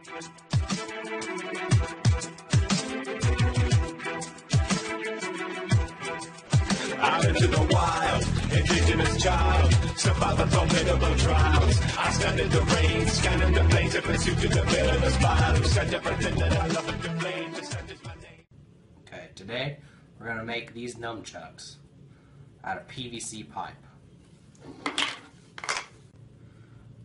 Out into the wild, indigenous child, survive the formidable trials. I stand in the rain, scanning the plains in pursuit of the villainous smile. Who said everything that I love and complain, just that is my name. Okay, today we're going to make these nunchucks out of PVC pipe.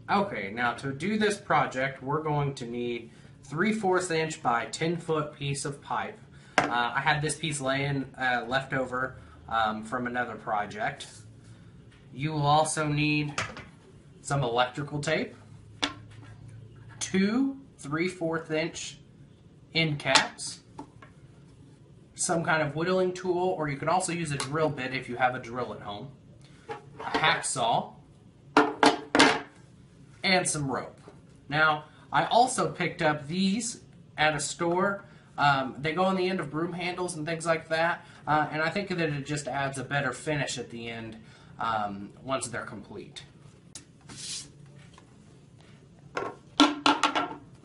Okay, now to do this project, we're going to need 3/4 inch by 10-foot piece of pipe. I had this piece laying left over from another project. You will also need some electrical tape, 2 3/4 inch end caps, some kind of whittling tool, or you can also use a drill bit if you have a drill at home, a hacksaw, and some rope. Now, I also picked up these at a store. They go on the end of broom handles and things like that, and I think that it just adds a better finish at the end once they're complete.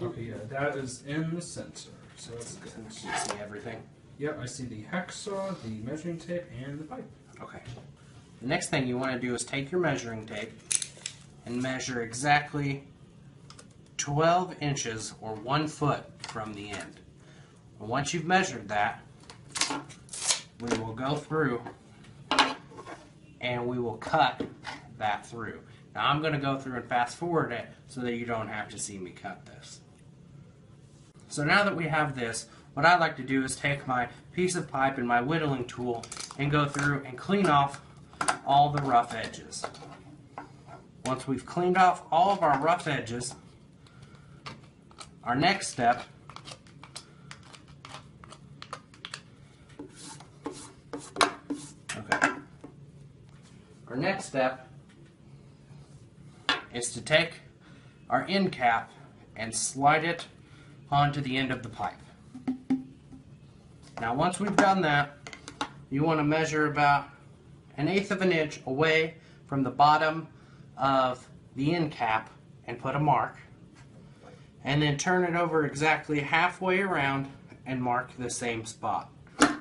Okay, yeah, that is in the center, so that's good. Can you see everything? Yep, I see the hacksaw, the measuring tape, and the pipe. Okay. The next thing you want to do is take your measuring tape and measure exactly 12 inches or 1 foot from the end. And once you've measured that, we will go through and we will cut that through. Now I'm going to go through and fast forward it so that you don't have to see me cut this. So now that we have this, what I like to do is take my piece of pipe and my whittling tool and go through and clean off all the rough edges. Once we've cleaned off all of our rough edges, our next step is to take our end cap and slide it onto the end of the pipe. Now once we've done that, you want to measure about 1/8 of an inch away from the bottom of the end cap and put a mark, and then turn it over exactly halfway around and mark the same spot. You're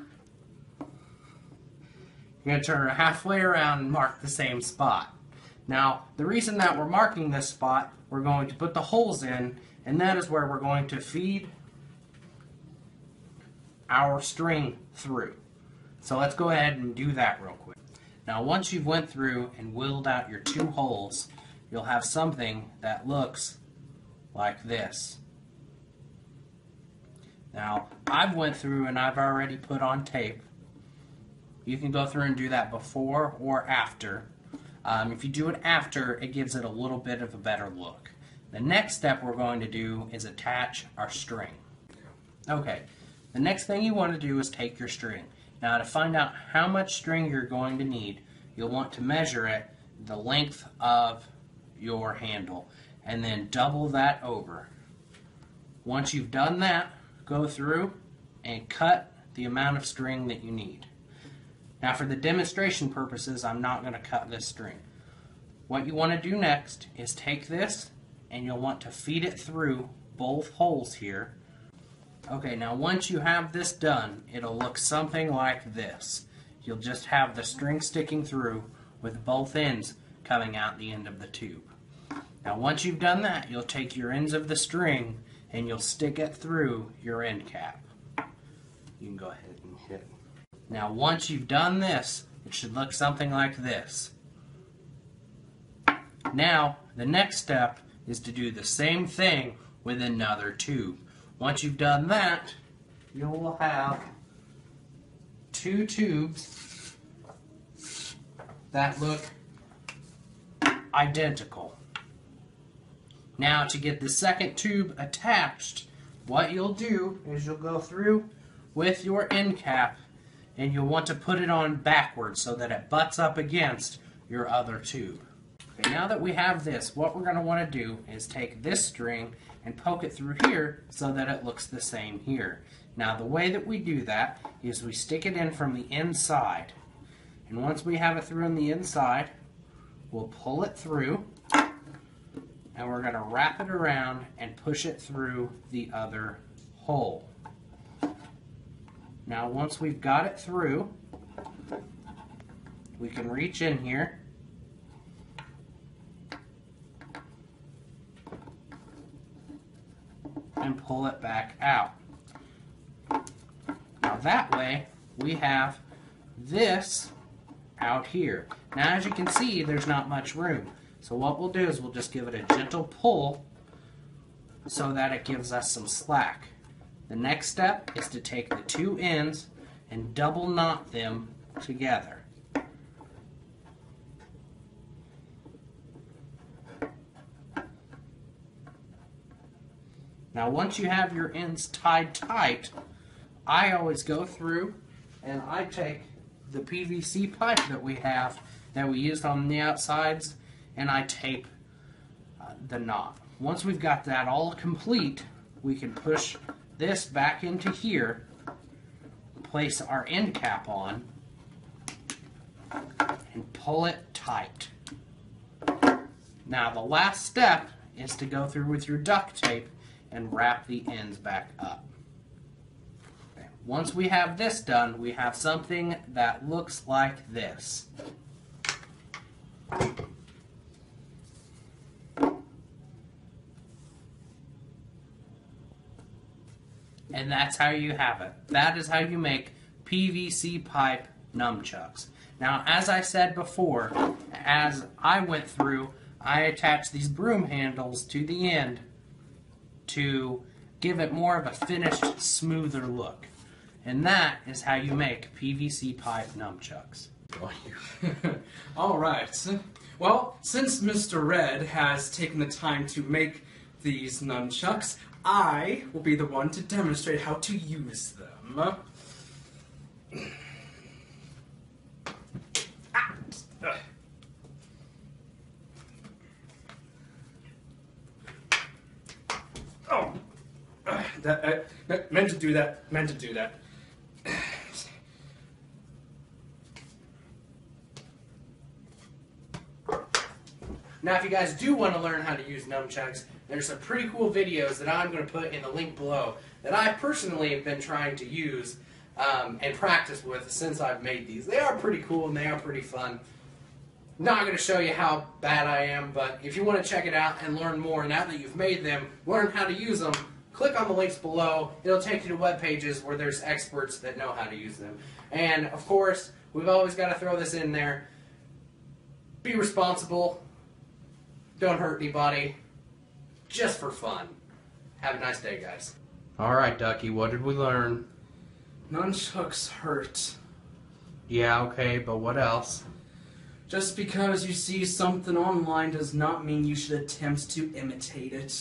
going to turn it halfway around and mark the same spot. Now, the reason that we're marking this spot, we're going to put the holes in, and that is where we're going to feed our string through. So let's go ahead and do that real quick. Now, once you've went through and willed out your 2 holes, you'll have something that looks like this. Now, I've went through and I've already put on tape. You can go through and do that before or after. If you do it after, it gives it a little bit of a better look. The next step we're going to do is attach our string. Okay, the next thing you want to do is take your string. Now, to find out how much string you're going to need, you'll want to measure it the length of your handle and then double that over. Once you've done that, go through and cut the amount of string that you need. Now, for the demonstration purposes, I'm not going to cut this string. What you want to do next is take this and you'll want to feed it through both holes here. Okay, now once you have this done, it'll look something like this. You'll just have the string sticking through with both ends coming out the end of the tube. Now once you've done that, you'll take your ends of the string and you'll stick it through your end cap. You can go ahead and hit it. Now once you've done this, it should look something like this. Now the next step is to do the same thing with another tube. Once you've done that, you will have 2 tubes that look identical. Now to get the second tube attached, what you'll do is you'll go through with your end cap and you'll want to put it on backwards so that it butts up against your other tube. Okay, now that we have this, what we're going to want to do is take this string and poke it through here so that it looks the same here. Now the way that we do that is we stick it in from the inside, and once we have it through on the inside, we'll pull it through and we're going to wrap it around and push it through the other hole. Now once we've got it through, we can reach in here and pull it back out. Now that way we have this out here. Now as you can see, there's not much room. So what we'll do is we'll just give it a gentle pull so that it gives us some slack. The next step is to take the two ends and double knot them together. Now once you have your ends tied tight, I always go through and I take the PVC pipe that we have, that we used on the outsides, and I tape the knot. Once we've got that all complete, we can push this back into here, place our end cap on, and pull it tight. Now the last step is to go through with your duct tape and wrap the ends back up. Okay. Once we have this done, we have something that looks like this. And that's how you have it. That is how you make PVC pipe nunchucks. Now, as I said before, as I went through, I attached these broom handles to the end to give it more of a finished, smoother look. And that is how you make PVC pipe nunchucks. Alright. Well, since Mr. Red has taken the time to make these nunchucks, I will be the one to demonstrate how to use them. Meant to do that. Meant to do that. Now, if you guys do want to learn how to use nunchucks, there's some pretty cool videos that I'm going to put in the link below that I personally have been trying to use and practice with since I've made these. They are pretty cool and they are pretty fun. Not going to show you how bad I am, but if you want to check it out and learn more now that you've made them, learn how to use them, click on the links below. It'll take you to web pages where there's experts that know how to use them. And, of course, we've always got to throw this in there. Be responsible. Don't hurt anybody. Just for fun. Have a nice day, guys. Alright, Ducky, what did we learn? Nunchucks hurt. Yeah, okay, but what else? Just because you see something online does not mean you should attempt to imitate it.